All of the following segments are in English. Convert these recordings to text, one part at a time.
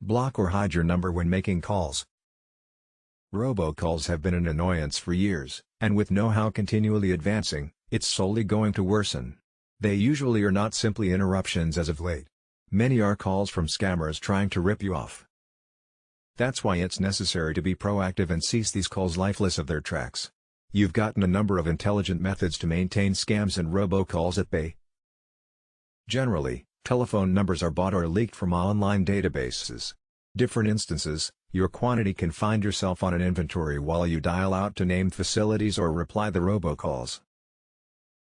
Block or hide your number when making calls. Robocalls have been an annoyance for years, and with know-how continually advancing, it's slowly going to worsen. They usually are not simply interruptions as of late. Many are calls from scammers trying to rip you off. That's why it's necessary to be proactive and seize these calls lifeless of their tracks. You've gotten a number of intelligent methods to maintain scams and robocalls at bay. Generally, telephone numbers are bought or leaked from online databases. Different instances, your quantity can find yourself on an inventory while you dial out to named facilities or reply the robocalls.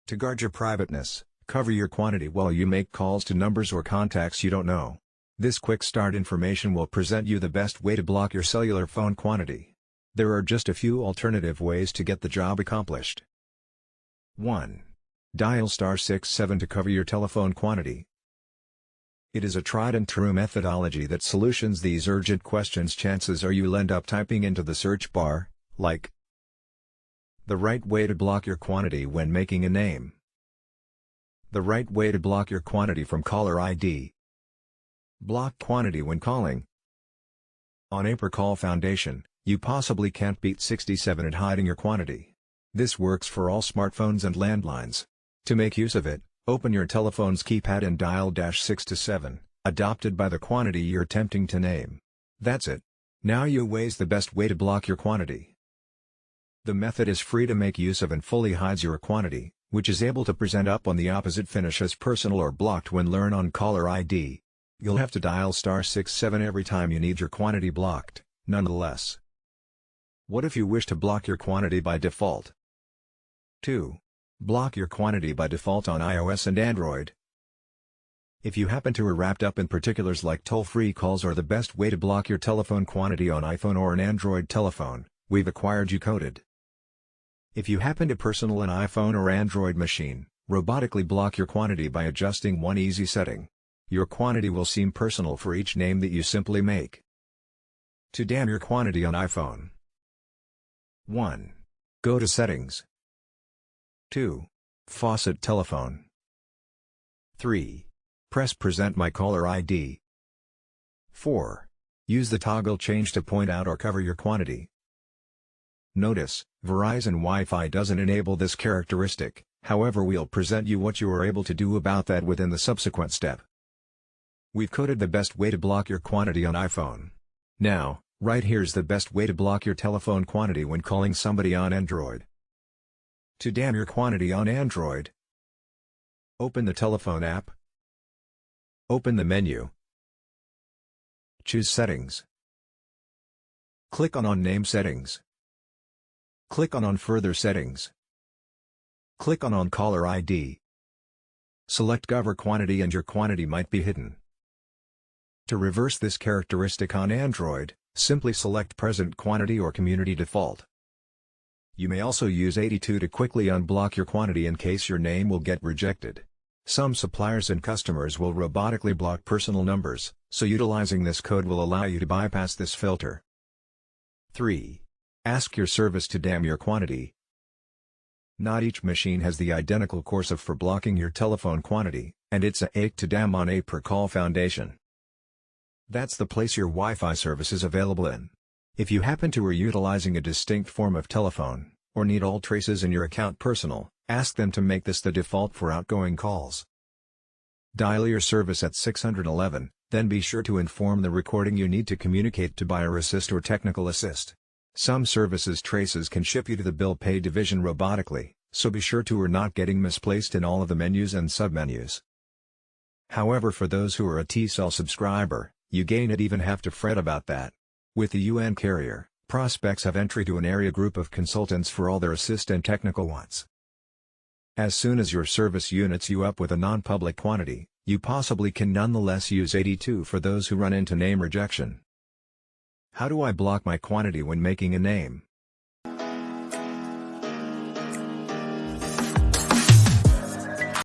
To guard your privateness, cover your quantity while you make calls to numbers or contacts you don't know. This quick start information will present you the best way to block your cellular phone quantity. There are just a few alternative ways to get the job accomplished. 1. Dial *67 to cover your telephone quantity. It is a tried and true methodology that solutions these urgent questions. Chances are you'll end up typing into the search bar, like, the right way to block your quantity when making a name. The right way to block your quantity from caller ID. Block quantity when calling. On a per call foundation, you possibly can't beat 67 at hiding your quantity. This works for all smartphones and landlines. To make use of it, open your telephone's keypad and dial *67, adopted by the quantity you're attempting to name. That's it. Now you ways the best way to block your quantity. The method is free to make use of and fully hides your quantity, which is able to present up on the opposite finish as personal or blocked when learn on caller ID. You'll have to dial *67 every time you need your quantity blocked, nonetheless. What if you wish to block your quantity by default? 2. Block your quantity by default on iOS and Android. If you happen to be wrapped up in particulars like toll-free calls or the best way to block your telephone quantity on iPhone or an Android telephone, we've acquired you coded. If you happen to personal an iPhone or Android machine, robotically block your quantity by adjusting one easy setting. Your quantity will seem personal for each name that you simply make. To damn your quantity on iPhone. 1. Go to Settings. 2. Faucet telephone. 3. Press Present My Caller ID. 4. Use the toggle change to point out or cover your quantity. Notice, Verizon Wi-Fi doesn't enable this characteristic, however we'll present you what you are able to do about that within the subsequent step. We've coded the best way to block your quantity on iPhone. Now, right here's the best way to block your telephone quantity when calling somebody on Android. To damn your quantity on Android, open the telephone app. Open the menu. Choose Settings. Click on Name Settings. Click on Further Settings. Click on Caller ID. Select Cover Quantity and your quantity might be hidden. To reverse this characteristic on Android, simply select Present Quantity or Community Default. You may also use 82 to quickly unblock your quantity in case your name will get rejected. Some suppliers and customers will robotically block personal numbers, so utilizing this code will allow you to bypass this filter. 3. Ask your service to damn your quantity. Not each machine has the identical course for blocking your telephone quantity, and it's a to damn on a per call foundation. That's the place your Wi-Fi service is available in. If you happen to be utilizing a distinct form of telephone, or need all traces in your account personal, ask them to make this the default for outgoing calls. Dial your service at 611, then be sure to inform the recording you need to communicate to Buyer Assist or Technical Assist. Some services traces can ship you to the bill pay division robotically, so be sure to are not getting misplaced in all of the menus and submenus. However, for those who are a T-Cell subscriber, you gain even have to fret about that. With the UN carrier, prospects have entry to an area group of consultants for all their assist and technical wants. As soon as your service units you up with a non-public quantity, you possibly can nonetheless use 82 for those who run into name rejection. How do I block my quantity when making a name?